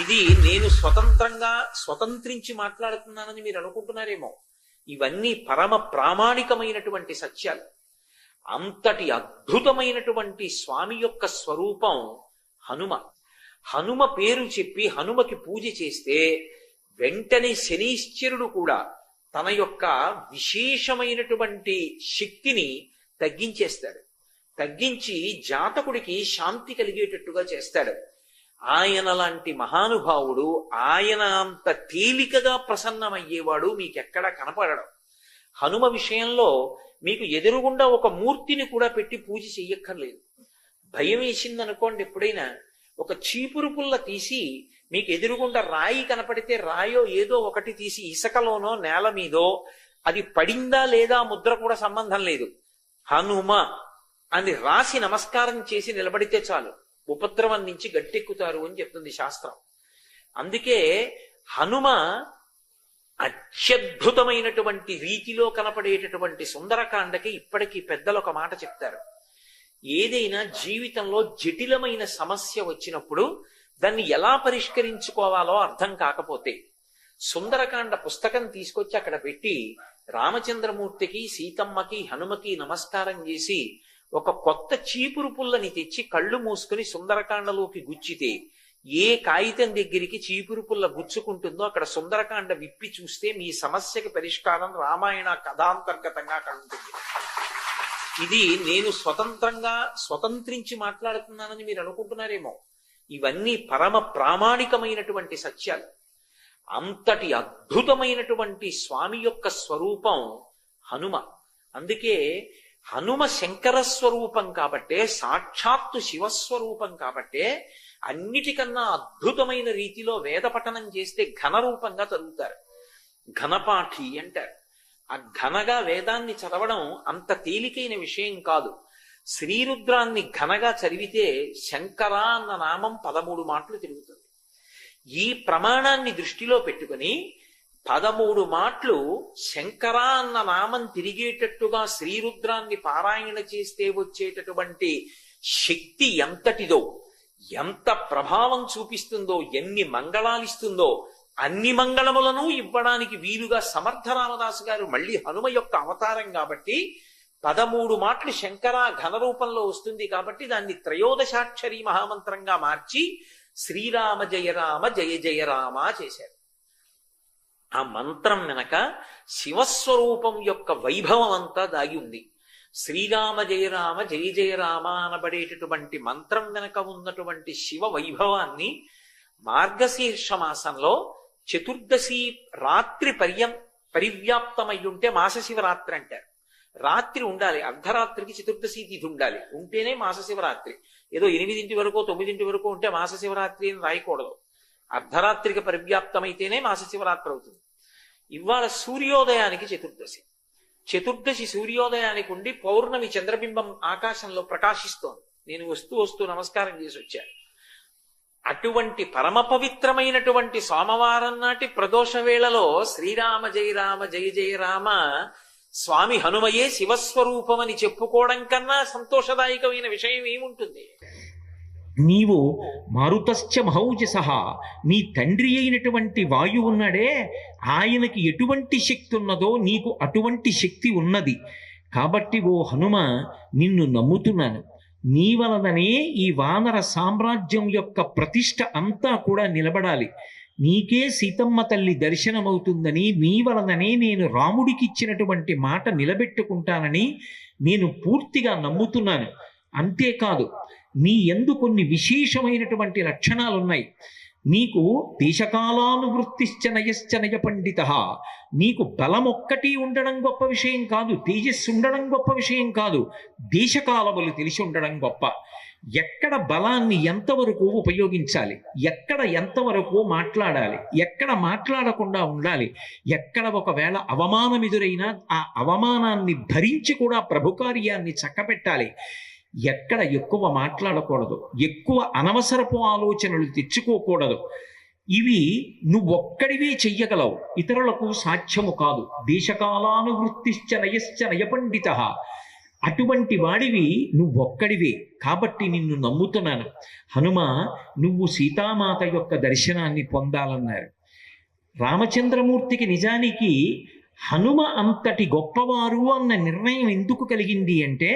ఇది నేను స్వతంత్రించి మాట్లాడుతున్నానని మీరు అనుకుంటున్నారేమో. ఇవన్నీ పరమ ప్రామాణికమైనటువంటి సత్యాలు. అంతటి అద్భుతమైనటువంటి స్వామి యొక్క స్వరూపం హనుమ. హనుమ పేరు చెప్పి హనుమకి పూజ చేస్తే వెంటనే శనీశ్వరుడు కూడా తన యొక్క విశేషమైనటువంటి శక్తిని తగ్గించేస్తాడు. తగ్గించి జాతకుడికి శాంతి కలిగేటట్టుగా చేస్తాడు. ఆయన లాంటి మహానుభావుడు, ఆయన అంత తేలికగా ప్రసన్నమయ్యేవాడు మీకెక్కడా కనపడడం. హనుమ విషయంలో మీకు ఎదురుగుండా ఒక మూర్తిని కూడా పెట్టి పూజ చెయ్యక్కర్లేదు. భయం వేసిందనుకోండి, ఎప్పుడైనా ఒక చీపురు పుల్ల తీసి మీకు ఎదురుగుండా రాయి కనపడితే రాయో ఏదో ఒకటి తీసి ఇసుకలోనో నేల మీదో అది పడిందా లేదా ముద్ర కూడా సంబంధం లేదు, హనుమ అని రాసి నమస్కారం చేసి నిలబడితే చాలు, ఉపద్రవం నుంచి గట్టెక్కుతారు అని చెప్తుంది శాస్త్రం. అందుకే హనుమ అత్యద్భుతమైనటువంటి రీతిలో కనపడేటటువంటి సుందరకాండకి ఇప్పటికీ పెద్దలు ఒక మాట చెప్తారు. ఏదైనా జీవితంలో జటిలమైన సమస్య వచ్చినప్పుడు దాన్ని ఎలా పరిష్కరించుకోవాలో అర్థం కాకపోతే సుందరకాండ పుస్తకం తీసుకొచ్చి అక్కడ పెట్టి రామచంద్రమూర్తికి, సీతమ్మకి, హనుమకి నమస్కారం చేసి ఒక కొత్త చీపురు పుల్లని తెచ్చి కళ్ళు మూసుకుని సుందరకాండలోకి గుచ్చితే ఏ కాగితం దగ్గరికి చీపురు పుల్ల గుచ్చుకుంటుందో అక్కడ సుందరకాండ విప్పి చూస్తే మీ సమస్యకి పరిష్కారం రామాయణ కథాంతర్గతంగా కలుగుతుంది. ఇది నేను స్వతంత్రించి మాట్లాడుతున్నానని మీరు అనుకుంటున్నారేమో. ఇవన్నీ పరమ ప్రామాణికమైనటువంటి సత్యాలు. అంతటి అద్భుతమైనటువంటి స్వామి యొక్క స్వరూపం హనుమ. అందుకే హనుమ శంకర స్వరూపం కాబట్టే, సాక్షాత్తు శివస్వరూపం కాబట్టే అన్నిటికన్నా అద్భుతమైన రీతిలో వేద పఠనం చేస్తే ఘనరూపంగా చదువుతారు. ఘనపాఠి అంటారు. ఆ ఘనగా వేదాన్ని చదవడం అంత తేలికైన విషయం కాదు. శ్రీరుద్రాన్ని ఘనగా చదివితే శంకర అన్న నామం 13 మాటలు తిరుగుతుంది. ఈ ప్రమాణాన్ని దృష్టిలో పెట్టుకుని 13 మాటలు శంకర అన్న నామం తిరిగేటట్టుగా శ్రీరుద్రాన్ని పారాయణ చేస్తే వచ్చేటటువంటి శక్తి ఎంతటిదో, ఎంత ప్రభావం చూపిస్తుందో, ఎన్ని మంగళాలిస్తుందో, అన్ని మంగళములను ఇవ్వడానికి వీలుగా సమర్థ రామదాసు గారు మళ్ళీ హనుమ యొక్క అవతారం కాబట్టి 13 మాటలు శంకర ఘన రూపంలో వస్తుంది కాబట్టి దాన్ని త్రయోదశాక్షరి మహామంత్రంగా మార్చి శ్రీరామ జయ రామ జయ జయ రామ చేశారు. ఆ మంత్రం వెనక శివస్వరూపం యొక్క వైభవం అంతా దాగి ఉంది. శ్రీరామ జయ రామ జయ జయ రామ అనబడేటటువంటి మంత్రం వెనక ఉన్నటువంటి శివ వైభవాన్ని మార్గశీర్ష మాసంలో చతుర్దశి రాత్రి పరివ్యాప్తమై ఉంటే మాసశివరాత్రి అంటారు. రాత్రి ఉండాలి, అర్ధరాత్రికి చతుర్దశి తిథి ఉండాలి, ఉంటేనే మాసశివరాత్రి. ఏదో 8 వరకు 9 వరకు ఉంటే మాసశివరాత్రి అని రాయకూడదు. అర్ధరాత్రికి పరివ్యాప్తమైతేనే మాసశివరాత్రి అవుతుంది. ఇవాళ సూర్యోదయానికి చతుర్దశి సూర్యోదయానికి ఉండి పౌర్ణమి చంద్రబింబం ఆకాశంలో ప్రకాశిస్తోంది. నేను వస్తూ నమస్కారం చేసి వచ్చాను. అటువంటి పరమ పవిత్రమైనటువంటి సోమవారం నాటి ప్రదోష వేళలో శ్రీరామ జయ రామ జయ జయ రామ స్వామి హనుమయే శివస్వరూపం అని చెప్పుకోవడం కన్నా సంతోషదాయకమైన విషయం ఏముంటుంది? నీవు మారుతశ్చ మహౌజసః, నీ తండ్రి అయినటువంటి వాయువు ఉన్నాడే, ఆయనకి ఎటువంటి శక్తి ఉన్నదో నీకు అటువంటి శక్తి ఉన్నది. కాబట్టి ఓ హనుమ, నిన్ను నమ్ముతున్నాను. నీ వలననే ఈ వానర సామ్రాజ్యం యొక్క ప్రతిష్ట అంతా కూడా నిలబడాలి. నీకే సీతమ్మ తల్లి దర్శనమవుతుందని, నీ వలననే నేను రాముడికి ఇచ్చినటువంటి మాట నిలబెట్టుకుంటానని నేను పూర్తిగా నమ్ముతున్నాను. అంతేకాదు, నీ యందు కొన్ని విశేషమైనటువంటి లక్షణాలున్నాయి. నీకు దేశకాలానువృత్తిశ్చ నయశ్చ నయ పండిత. నీకు బలం ఒక్కటి ఉండడం గొప్ప విషయం కాదు, తేజస్సు ఉండడం గొప్ప విషయం కాదు, దేశకాలములు తెలిసి ఉండడం గొప్ప. ఎక్కడ బలాన్ని ఎంతవరకు ఉపయోగించాలి, ఎక్కడ ఎంతవరకు మాట్లాడాలి, ఎక్కడ మాట్లాడకుండా ఉండాలి, ఎక్కడ ఒకవేళ అవమానం ఎదురైనా ఆ అవమానాన్ని భరించి కూడా ప్రభుకార్యాన్ని చక్కబెట్టాలి, ఎక్కడ ఎక్కువ మాట్లాడకూడదు, ఎక్కువ అనవసరపు ఆలోచనలు తెచ్చుకోకూడదు. ఇవి నువ్వొక్కడివే చెయ్యగలవు, ఇతరులకు సాధ్యము కాదు. దేశకాలానువృత్తిశ్చ నయశ్చ నయపండిత. అటువంటి వాడివి నువ్వొక్కడివే, కాబట్టి నిన్ను నమ్ముతున్నాను. హనుమ, నువ్వు సీతామాత యొక్క దర్శనాన్ని పొందాలన్నారు. రామచంద్రమూర్తికి నిజానికి హనుమ అంతటి గొప్పవారు అన్న నిర్ణయం ఎందుకు కలిగింది అంటే,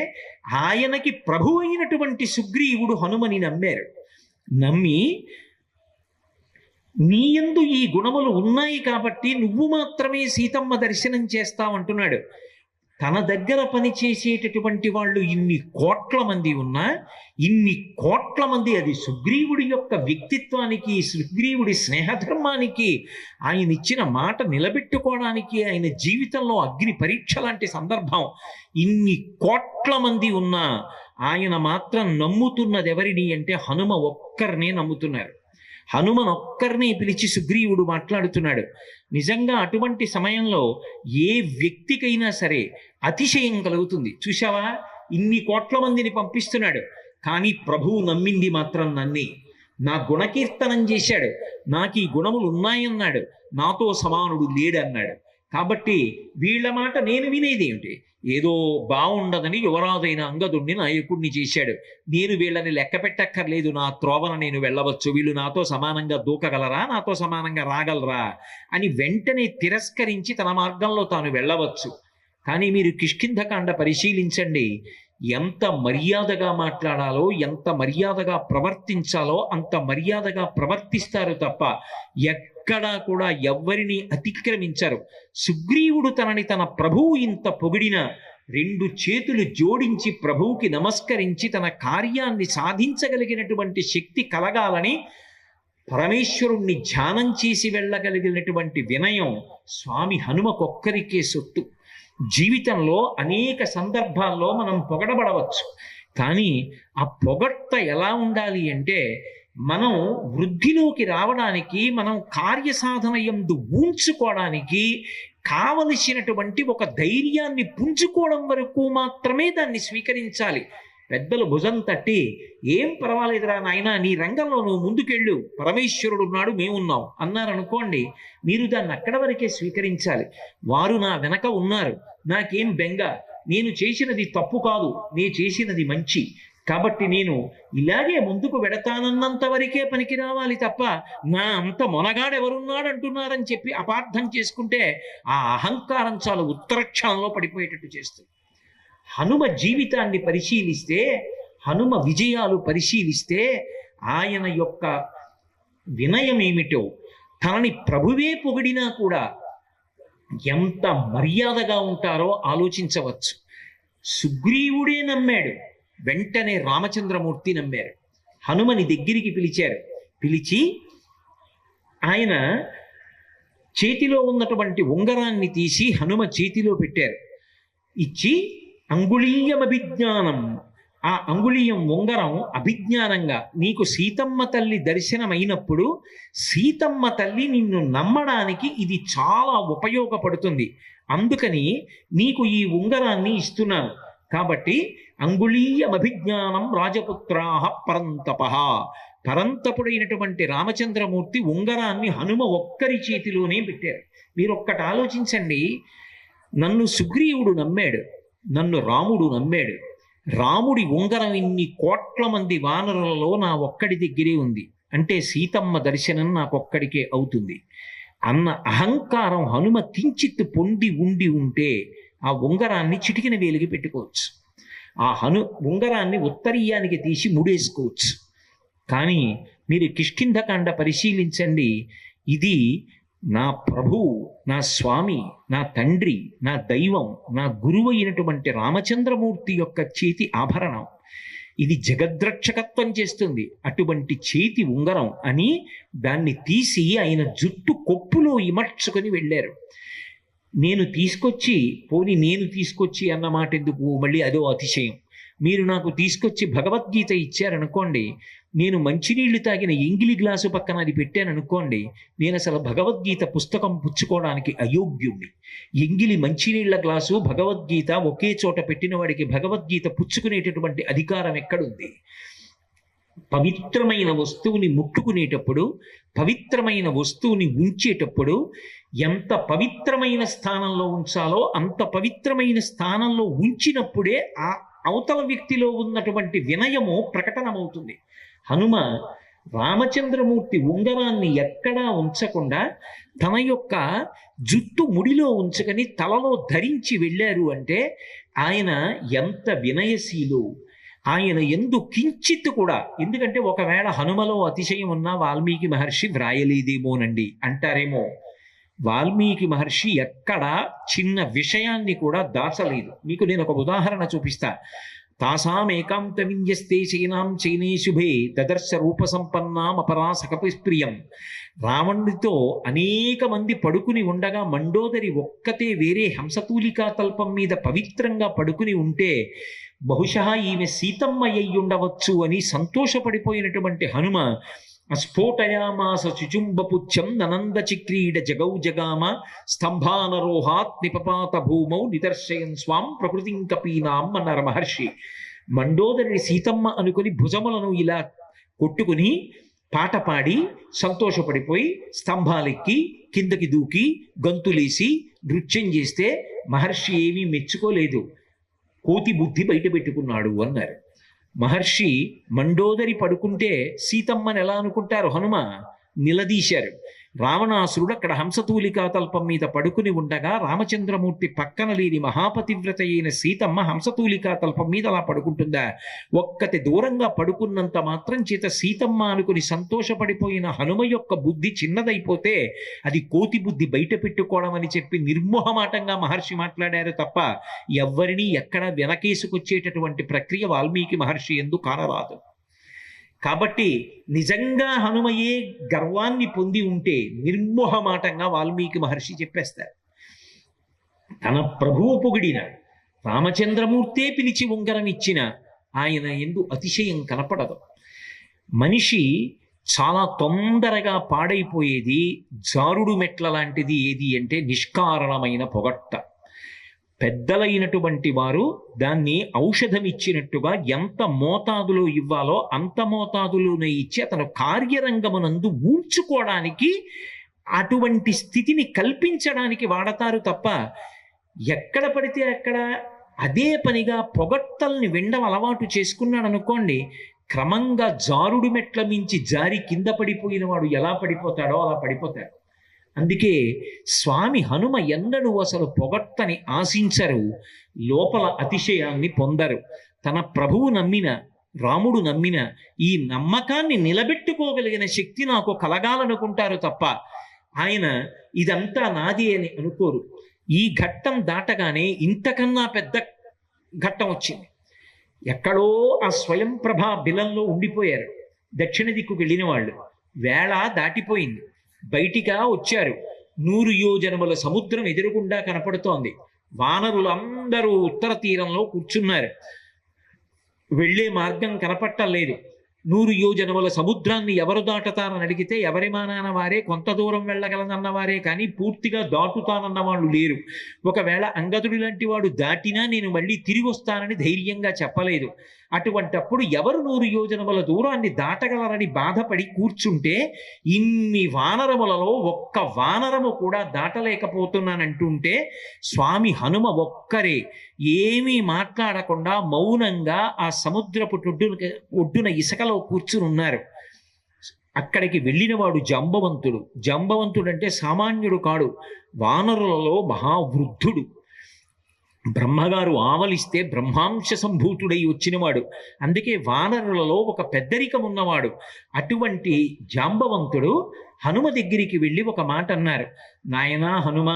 ఆయనకి ప్రభు అయినటువంటి సుగ్రీవుడు హనుమని నమ్మారు. నమ్మి, నీయందు ఈ గుణములు ఉన్నాయి కాబట్టి నువ్వు మాత్రమే సీతమ్మ దర్శనం చేస్తావంటున్నాడు. తన దగ్గర పనిచేసేటటువంటి వాళ్ళు ఇన్ని కోట్ల మంది ఉన్నా, ఇన్ని కోట్ల మంది, అది సుగ్రీవుడి యొక్క వ్యక్తిత్వానికి, సుగ్రీవుడి స్నేహధర్మానికి, ఆయన ఇచ్చిన మాట నిలబెట్టుకోవడానికి, ఆయన జీవితంలో అగ్ని పరీక్ష లాంటి సందర్భం, ఇన్ని కోట్ల మంది ఉన్నా ఆయన మాత్రం నమ్ముతున్నది ఎవరిని అంటే హనుమ ఒక్కరినే నమ్ముతున్నారు. హనుమనొక్కరిని పిలిచి సుగ్రీవుడు మాట్లాడుతున్నాడు. నిజంగా అటువంటి సమయంలో ఏ వ్యక్తికైనా సరే అతిశయం కలుగుతుంది. చూశావా, ఇన్ని కోట్ల మందిని పంపిస్తున్నాడు, కానీ ప్రభువు నమ్మింది మాత్రం నన్నే. నా గుణకీర్తనం చేశాడు, నాకు ఈ గుణములు ఉన్నాయన్నాడు, నాతో సమానుడు లేడన్నాడు. కాబట్టి వీళ్ళ మాట నేను వినేదేమిటి? ఏదో బాగుండదని యువరాజైన అంగదుణ్ణి నాయకుడిని చేశాడు, నేను వీళ్ళని లెక్క పెట్టక్కర్లేదు, నా త్రోవన నేను వెళ్ళవచ్చు, వీళ్ళు నాతో సమానంగా దూకగలరా, నాతో సమానంగా రాగలరా అని వెంటనే తిరస్కరించి తన మార్గంలో తాను వెళ్ళవచ్చు. కానీ మీరు కిష్కింధకాండ పరిశీలించండి, ఎంత మర్యాదగా మాట్లాడాలో, ఎంత మర్యాదగా ప్రవర్తించాలో అంత మర్యాదగా ప్రవర్తిస్తారు తప్ప ఎక్కడా కూడా ఎవ్వరిని అతిక్రమించరు. సుగ్రీవుడు తనని తన ప్రభువు ఇంత పొగిడిన, 2 చేతులు జోడించి ప్రభువుకి నమస్కరించి తన కార్యాన్ని సాధించగలిగినటువంటి శక్తి కలగాలని పరమేశ్వరుణ్ణి ధ్యానం చేసి వెళ్ళగలిగినటువంటి వినయం స్వామి హనుమకొక్కరికే సొత్తు. జీవితంలో అనేక సందర్భాల్లో మనం పొగడబడవచ్చు, కానీ ఆ పొగడ్త ఎలా ఉండాలి అంటే, మనం వృద్ధిలోకి రావడానికి, మనం కార్యసాధన యందు ఊంచుకోవడానికి కావలసినటువంటి ఒక ధైర్యాన్ని పుంజుకోవడం వరకు మాత్రమే దాన్ని స్వీకరించాలి. పెద్దలు భుజం తట్టి, ఏం పర్వాలేదురా నాయనా, నీ రంగంలో నువ్వు ముందుకెళ్ళు, పరమేశ్వరుడు ఉన్నాడు, మేమున్నాం అన్నారనుకోండి, మీరు దాన్ని అక్కడ వరకే స్వీకరించాలి. వారు నా వెనక ఉన్నారు, నాకేం బెంగ, నేను చేసినది తప్పు కాదు, నేను చేసినది మంచి, కాబట్టి నేను ఇలాగే ముందుకు వెడతానన్నంత వరకే పనికి రావాలి తప్ప, నా అంత మొనగాడెవరున్నాడు అంటున్నారని చెప్పి అపార్థం చేసుకుంటే ఆ అహంకారం చాలా ఉత్తరక్షణంలో పడిపోయేటట్టు చేస్తుంది. హనుమ జీవితాన్ని పరిశీలిస్తే, హనుమ విజయాలు పరిశీలిస్తే, ఆయన యొక్క వినయం ఏమిటో, తనని ప్రభువే పొగిడినా కూడా ఎంత మర్యాదగా ఉంటారో ఆలోచించవచ్చు. సుగ్రీవుడే నమ్మాడు, వెంటనే రామచంద్రమూర్తి నమ్మారు. హనుమని దగ్గరికి పిలిచారు. పిలిచి ఆయన చేతిలో ఉన్నటువంటి ఉంగరాన్ని తీసి హనుమ చేతిలో పెట్టారు. ఇచ్చి అంగుళీయమభిజ్ఞానం, ఆ అంగుళీయం ఉంగరం అభిజ్ఞానంగా, నీకు సీతమ్మ తల్లి దర్శనమైనప్పుడు సీతమ్మ తల్లి నిన్ను నమ్మడానికి ఇది చాలా ఉపయోగపడుతుంది, అందుకని నీకు ఈ ఉంగరాన్ని ఇస్తున్నాను. కాబట్టి అంగుళీయమభిజ్ఞానం రాజపుత్రాహ పరంతపః, పరంతపుడైనటువంటి రామచంద్రమూర్తి ఉంగరాన్ని హనుమ ఒక్కరి చేతిలోనే పెట్టారు. మీరు ఒక్కటి ఆలోచించండి, నన్ను సుగ్రీవుడు నమ్మాడు, నన్ను రాముడు నమ్మాడు, రాముడి ఉంగరం ఇన్ని కోట్ల మంది వానరులలో నా ఒక్కడి దగ్గరే ఉంది అంటే సీతమ్మ దర్శనం నాకొక్కడికే అవుతుంది అన్న అహంకారం హనుమ కించిత్ పొంది ఉంటే ఆ ఉంగరాన్ని చిటికిన వేలికి పెట్టుకోవచ్చు, ఆ ఉంగరాన్ని ఉత్తరీయానికి తీసి ముడేసుకోవచ్చు. కానీ మీరు కిష్కింధకాండ పరిశీలించండి, ఇది నా ప్రభువు, నా స్వామి, నా తండ్రి, నా దైవం, నా గురువు అయినటువంటి రామచంద్రమూర్తి యొక్క చేతి ఆభరణం, ఇది జగద్రక్షకత్వం చేస్తుంది, అటువంటి చేతి ఉంగరం అని దాన్ని తీసి ఆయన జుట్టు కొప్పులో ఇమర్చుకొని వెళ్ళారు. నేను తీసుకొచ్చి అన్నమాట ఎందుకు, మళ్ళీ అదో అతిశయం. మీరు నాకు తీసుకొచ్చి భగవద్గీత ఇచ్చారనుకోండి, నేను మంచినీళ్లు తాగిన ఎంగిలి గ్లాసు పక్కన అది పెట్టాననుకోండి, నేను అసలు భగవద్గీత పుస్తకం పుచ్చుకోవడానికి అయోగ్యుణ్ణి. ఎంగిలి మంచినీళ్ల గ్లాసు భగవద్గీత ఒకే చోట పెట్టిన వాడికి భగవద్గీత పుచ్చుకునేటటువంటి అధికారం ఎక్కడుంది? పవిత్రమైన వస్తువుని ముట్టుకునేటప్పుడు, పవిత్రమైన వస్తువుని ఉంచేటప్పుడు ఎంత పవిత్రమైన స్థానంలో ఉంచాలో అంత పవిత్రమైన స్థానంలో ఉంచినప్పుడే ఆ అవతల వ్యక్తిలో ఉన్నటువంటి వినయము ప్రకటనమవుతుంది. హనుమ రామచంద్రమూర్తి ఉంగరాన్ని ఎక్కడా ఉంచకుండా తన యొక్క జుట్టు ముడిలో ఉంచుకొని తలలో ధరించి వెళ్ళారు అంటే ఆయన ఎంత వినయశీలు, ఆయన ఎందు కించిత్ కూడా. ఎందుకంటే ఒకవేళ హనుమలో అతిశయం ఉన్నా వాల్మీకి మహర్షి వ్రాయలేదేమోనండి అంటారేమో. వాల్మీకి మహర్షి ఎక్కడ చిన్న విషయాన్ని కూడా దాచలేదు. మీకు నేను ఒక ఉదాహరణ చూపిస్తా. తాసాం ఏకాంత విన్యస్తే చైనాం చైనే శుభే దదర్శ రూప సంపన్నాం అపరాసకపి ప్రియం. రావణుడితో అనేక మంది పడుకుని ఉండగా మండోదరి ఒక్కతే వేరే హంసతూలికా తల్పం మీద పవిత్రంగా పడుకుని ఉంటే బహుశా ఈమె సీతమ్మ అయి ఉండవచ్చు అని సంతోషపడిపోయినటువంటి హనుమ స్ఫోటయామాస శుచుంబపుచ్చం ననంద చిక్రీడ జగౌ జగామ స్తంభానరోహాత్ నిపపాత భూమౌ నిదర్శయన్ స్వాం ప్రకృతిం కపీనాం అన్నారు మహర్షి. మండోదరి సీతమ్మ అనుకుని భుజములను ఇలా కొట్టుకుని పాట పాడి సంతోషపడిపోయి స్తంభాలెక్కి కిందకి దూకి గంతులేసి నృత్యం చేస్తే మహర్షి ఏమీ మెచ్చుకోలేదు. కోతి బుద్ధి బయట పెట్టుకున్నాడు అన్నారు. మహర్షి మండోదరి పడుకుంటే సీతమ్మని ఎలా అనుకుంటారు హనుమ? నిలదీశారు. రావణాసురుడు అక్కడ హంసతూలికా తల్పం మీద పడుకుని ఉండగా రామచంద్రమూర్తి పక్కన లేని మహాపతివ్రత అయిన సీతమ్మ హంసతూలికా తల్పం మీద అలా పడుకుంటుందా? ఒక్కటి దూరంగా పడుకున్నంత మాత్రం చేత సీతమ్మ అనుకుని సంతోషపడిపోయిన హనుమ యొక్క బుద్ధి చిన్నదైపోతే అది కోతి బుద్ధి బయట పెట్టుకోవడం అని చెప్పి నిర్మోహమాటంగా మహర్షి మాట్లాడారు తప్ప ఎవ్వరినీ ఎక్కడ వెనకేసుకొచ్చేటటువంటి ప్రక్రియ వాల్మీకి మహర్షి ఎందుకు కానరాదు. కాబట్టి నిజంగా హనుమయే గర్వాన్ని పొంది ఉంటే నిర్మోహమాటంగా వాల్మీకి మహర్షి చెప్పేస్తారు. తన ప్రభువు పొగిడిన రామచంద్రమూర్తే పిలిచి ఉంగరం ఇచ్చిన ఆయన ఎందు అతిశయం కనపడదు. మనిషి చాలా తొందరగా పాడైపోయేది జారుడు మెట్ల లాంటిది ఏది అంటే నిష్కారణమైన పొగట్ట. పెద్దలైనటువంటి వారు దాన్ని ఔషధం ఇచ్చినట్టుగా ఎంత మోతాదులో ఇవ్వాలో అంత మోతాదులోనే ఇచ్చి అతను కార్యరంగమునందు ఊడ్చుకోవడానికి అటువంటి స్థితిని కల్పించడానికి వాడతారు తప్ప ఎక్కడ పడితే అక్కడ అదే పనిగా పొగట్టల్ని వినడం అలవాటు చేసుకున్నాడు అనుకోండి, క్రమంగా జారుడు మెట్ల మించి జారి కింద పడిపోయిన వాడు ఎలా పడిపోతాడో అలా పడిపోతాడు. అందుకే స్వామి హనుమ ఎన్నడూ అసలు పొగట్టని ఆశించరు, లోపల అతిశయాన్ని పొందరు. తన ప్రభువు నమ్మిన రాముడు నమ్మిన ఈ నమ్మకాన్ని నిలబెట్టుకోగలిగిన శక్తి నాకు కలగాలనుకుంటారు తప్ప ఆయన ఇదంతా నాది అని అనుకోరు. ఈ ఘట్టం దాటగానే ఇంతకన్నా పెద్ద ఘట్టం వచ్చింది. ఎక్కడో ఆ స్వయం ప్రభా బిలంలో ఉండిపోయారు దక్షిణ దిక్కుకు వెళ్ళిన వాళ్ళు. వేళ దాటిపోయింది, బయటిగా వచ్చారు. 100 యోజనముల సముద్రం ఎదురుగుండా కనపడుతోంది. వానరులందరూ ఉత్తర తీరంలో కూర్చున్నారు. వెళ్ళే మార్గం కనపట్టలేదు. 100 యోజనముల సముద్రాన్ని ఎవరు దాటుతారని అడిగితే ఎవరి మానాన వారే కొంత దూరం వెళ్ళగలనన్నవారే కానీ పూర్తిగా దాటుతానన్న వాళ్ళు లేరు. ఒకవేళ అంగదుడి లాంటి వాడు దాటినా నేను మళ్ళీ తిరిగి వస్తానని ధైర్యంగా చెప్పలేదు. అటువంటప్పుడు ఎవరు 100 యోజనముల దూరాన్ని దాటగలరని బాధపడి కూర్చుంటే ఇన్ని వానరములలో ఒక్క వానరము కూడా దాటలేకపోతున్నానంటుంటే స్వామి హనుమ ఒక్కరే ఏమీ మాట్లాడకుండా మౌనంగా ఆ సముద్రపు ఒడ్డున ఇసుకలో కూర్చుని ఉన్నారు. అక్కడికి వెళ్ళినవాడు జంబవంతుడు. జంబవంతుడు అంటే సామాన్యుడు కాడు, వానరులలో మహావృద్ధుడు. బ్రహ్మగారు ఆవలిస్తే బ్రహ్మాంశ సంభూతుడై వచ్చినవాడు. అందుకే వానరులలో ఒక పెద్దరికం ఉన్నవాడు. అటువంటి జాంబవంతుడు హనుమ దగ్గరికి వెళ్ళి ఒక మాట అన్నారు. నాయనా హనుమ,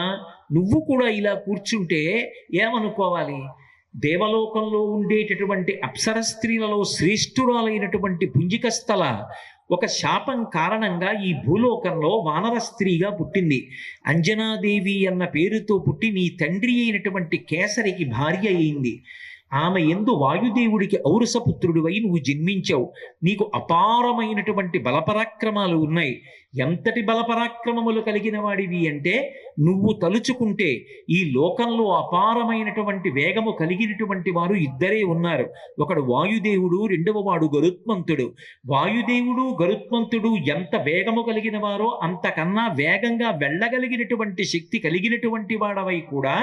నువ్వు కూడా ఇలా కూర్చుంటే ఏమనుకోవాలి? దేవలోకంలో ఉండేటటువంటి అప్సర స్త్రీలలో శ్రేష్ఠురాలైనటువంటి పుంజికస్థల ఒక శాపం కారణంగా ఈ భూలోకంలో వానర స్త్రీగా పుట్టింది. అంజనాదేవి అన్న పేరుతో పుట్టి నీ తండ్రి అయినటువంటి కేసరికి భార్య అయింది. ఆమె యందు వాయుదేవుడికి ఔరసపుత్రుడివై నువ్వు జన్మించావు. నీకు అపారమైనటువంటి బలపరాక్రమాలు ఉన్నాయి. ఎంతటి బలపరాక్రమములు కలిగిన వాడివి అంటే, నువ్వు తలుచుకుంటే ఈ లోకంలో అపారమైనటువంటి వేగము కలిగినటువంటి వారు ఇద్దరే ఉన్నారు. ఒకడు వాయుదేవుడు, రెండవ వాడు గరుత్మంతుడు. వాయుదేవుడు గరుత్మంతుడు ఎంత వేగము కలిగిన వారో అంతకన్నా వేగంగా వెళ్ళగలిగినటువంటి శక్తి కలిగినటువంటి వాడవై కూడా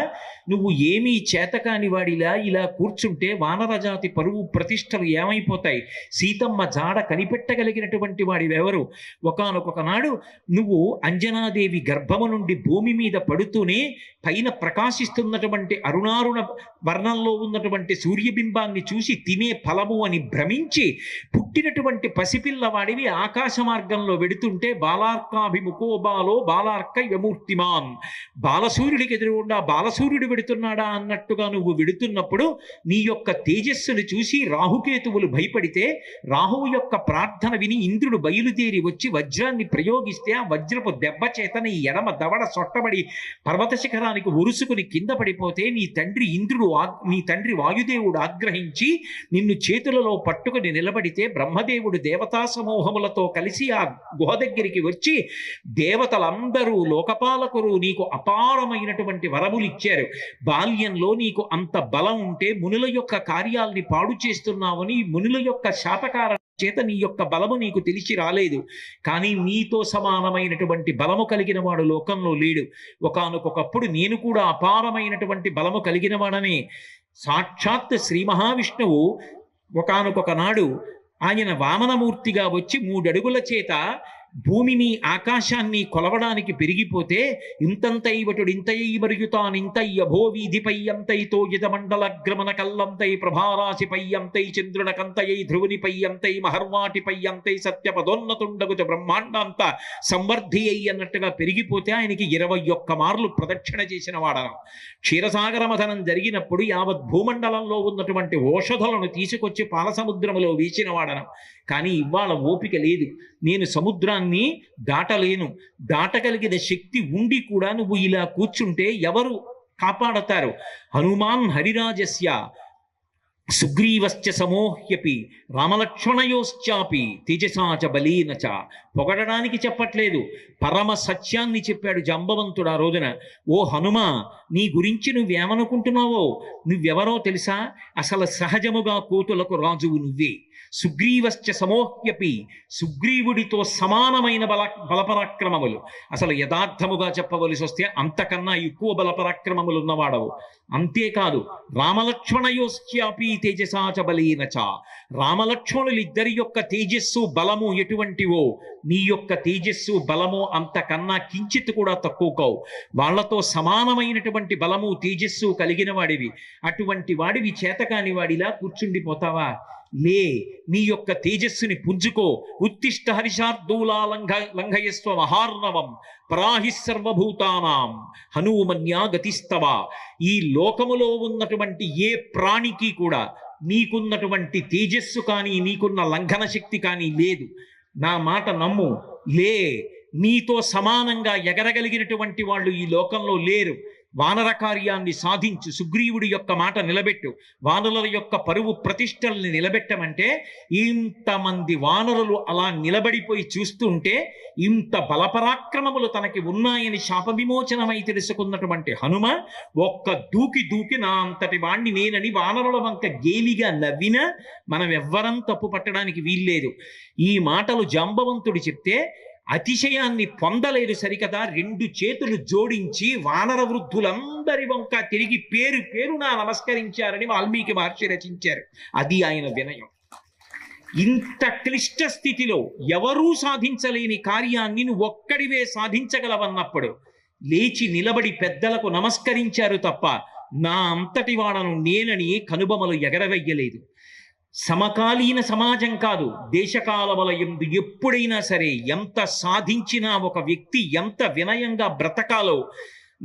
నువ్వు ఏమీ చేతకాని వాడిలా ఇలా కూర్చుంటే వానరజాతి పరువు ప్రతిష్టలు ఏమైపోతాయి? సీతమ్మ జాడ కనిపెట్టగలిగినటువంటి వాడివెవరు? ఒకానొక నాడు నువ్వు అంజనాదేవి గర్భము నుండి భూమి మీద పడుతూనే పైన ప్రకాశిస్తున్నటువంటి అరుణారుణ వర్ణంలో ఉన్నటువంటి సూర్యబింబాన్ని చూసి తినే ఫలము అని భ్రమించి పుట్టినటువంటి పసిపిల్లవాడివి ఆకాశ మార్గంలో వెడుతుంటే బాలార్కాభిముఖో బాలో బాలార్క యమూర్తిమాన్, బాలసూర్యుడికి ఎదురుగుండా బాలసూర్యుడు వెడుతున్నాడా అన్నట్టుగా నువ్వు వెడుతున్నప్పుడు నీ యొక్క తేజస్సును చూసి రాహుకేతువులు భయపడితే రాహువు యొక్క ప్రార్థన విని ఇంద్రుడు బయలుదేరి వచ్చి వజ్రాన్ని ప్రయోగిస్తే ఆ వజ్రపు దెబ్బ చేత నీ ఎడమ దవడ సొట్టబడి పర్వత శిఖరానికి ఒరుసుకుని కింద పడిపోతే నీ తండ్రి వాయుదేవుడు ఆగ్రహించి నిన్ను చేతులలో పట్టుకుని నిలబడితే బ్రహ్మదేవుడు దేవతా సమూహములతో కలిసి ఆ గుహ దగ్గరికి వచ్చి దేవతలందరూ లోకపాలకులు నీకు అపారమైనటువంటి వరములు ఇచ్చారు. బాల్యంలో నీకు అంత బలం ఉంటే మునుల యొక్క కార్యాల్ని పాడు చేస్తున్నావని మునుల యొక్క శాపకార చేత నీ యొక్క బలము నీకు తెలిసి రాలేదు. కానీ నీతో సమానమైనటువంటి బలము కలిగిన వాడు లోకంలో లేడు. ఒకానొకప్పుడు నేను కూడా అపారమైనటువంటి బలము కలిగిన వాడనే. సాక్షాత్ శ్రీ మహావిష్ణువు ఒకానొక నాడు ఆయన వామనమూర్తిగా వచ్చి 3 అడుగుల చేత భూమిని ఆకాశాన్ని కొలవడానికి పెరిగిపోతే ఇంతంతైవటుడు ఇంతై మరుగుతానింతై అభోవీధిపై అంతైతో యజమండలగ్రమణ కల్లంతై ప్రభారాశిపై అంతై చంద్రునకంతై ధ్రువునిపై అంతై మహర్వాటిపై అంతై సత్యపదోన్నతుండగుత బ్రహ్మాండంత సంవర్ధి అయి అన్నట్టుగా పెరిగిపోతే ఆయనకి 21 మార్లు ప్రదక్షిణ చేసిన వాడనం. క్షీరసాగర మథనం జరిగినప్పుడు యావత్ భూమండలంలో ఉన్నటువంటి ఓషధులను తీసుకొచ్చి పాలసముద్రములో వేసిన వాడనం. కానీ ఇవాళ ఓపిక లేదు, నేను సముద్రాన్ని దాటలేను. దాటగలిగిన శక్తి ఉండి కూడా నువ్వు ఇలా కూర్చుంటే ఎవరు కాపాడతారు? హనుమాన్ హరిరాజస్య సుగ్రీవశ్చ సమోహ్యపి రామలక్ష్మణయోశ్చాపి తేజసాచ బలీనచ. పొగడడానికి చెప్పట్లేదు, పరమ సత్యాన్ని చెప్పాడు జాంబవంతుడు ఆ రోజున. ఓ హనుమా, నీ గురించి నువ్వేమనుకుంటున్నావో, నువ్వెవరో తెలుసా? అసలు సహజముగా కోతులకు రాజువు నువ్వే. సుగ్రీవశ్చ సమోహ్యపి, సుగ్రీవుడితో సమానమైన బలపరాక్రమములు. అసలు యథార్థముగా చెప్పవలసి వస్తే అంతకన్నా ఎక్కువ బలపరాక్రమములు ఉన్నవాడవు. అంతేకాదు రామలక్ష్మణయోశ్చాపి తేజసాచ బలీనచ, రామలక్ష్మణులిద్దరి యొక్క తేజస్సు బలము ఎటువంటివో నీ యొక్క తేజస్సు బలము అంతకన్నా కించిత్ కూడా తక్కువ కావు. వాళ్లతో సమానమైనటువంటి బలము తేజస్సు కలిగిన వాడివి. అటువంటి వాడివి చేతకాని వాడిలా కూర్చుండిపోతావా? లే, నీ యొక్క తేజస్సుని పుంజుకో. ఉత్తిష్ట హరిషార్దూలా లంఘయస్వ మహార్ణవం పరాహి సర్వభూతానాం హనుమన్యా గతిస్తవ. ఈ లోకములో ఉన్నటువంటి ఏ ప్రాణికి కూడా నీకున్నటువంటి తేజస్సు కానీ నీకున్న లంఘన శక్తి కానీ లేదు. నా మాట నమ్ము. లే, నీతో సమానంగా ఎగరగలిగినటువంటి వాళ్ళు ఈ లోకంలో లేరు. వానర కార్యాన్ని సాధించు, సుగ్రీవుడి యొక్క మాట నిలబెట్టు, వానరుల యొక్క పరువు ప్రతిష్టల్ని నిలబెట్టమంటే ఇంతమంది వానరులు అలా నిలబడిపోయి చూస్తుంటే ఇంత బలపరాక్రమములు తనకి ఉన్నాయని శాప విమోచనమై తెలుసుకున్నటువంటి హనుమ ఒక్క దూకి నా అంతటి వాణ్ణి నేనని వానరుల వంక గేలిగా నవ్వినా మనం ఎవ్వరం తప్పు పట్టడానికి వీల్లేదు. ఈ మాటలు జాంబవంతుడు చెప్తే అతిశయాన్ని పొందలేదు సరికదా. 2 చేతులు జోడించి వానర వృద్ధులందరి వంక తిరిగి పేరున నమస్కరించారని వాల్మీకి మహర్షి రచించారు. అది ఆయన వినయం. ఇంత క్లిష్ట స్థితిలో ఎవరూ సాధించలేని కార్యాన్ని నువ్వు ఒక్కడివే సాధించగలవన్నప్పుడు లేచి నిలబడి పెద్దలకు నమస్కరించారు తప్ప నా అంతటి వాడను నేనని కనుబొమలు ఎగరవెయ్యలేదు. సమకాలీన సమాజం కాదు, దేశకాలముల యందు ఎప్పుడైనా సరే ఎంత సాధించినా ఒక వ్యక్తి ఎంత వినయంగా బ్రతకాలో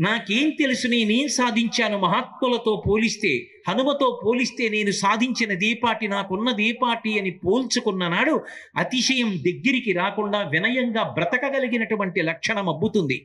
నాకేం తెలుసు, నేనేం సాధించాను మహాత్ములతో పోలిస్తే, హనుమతో పోలిస్తే నేను సాధించినదేపాటి, నాకున్నదేపాటి అని పోల్చుకున్న నాడు అతిశయం దగ్గరికి రాకుండా వినయంగా బ్రతకగలిగినటువంటి లక్షణం అబ్బుతుంది.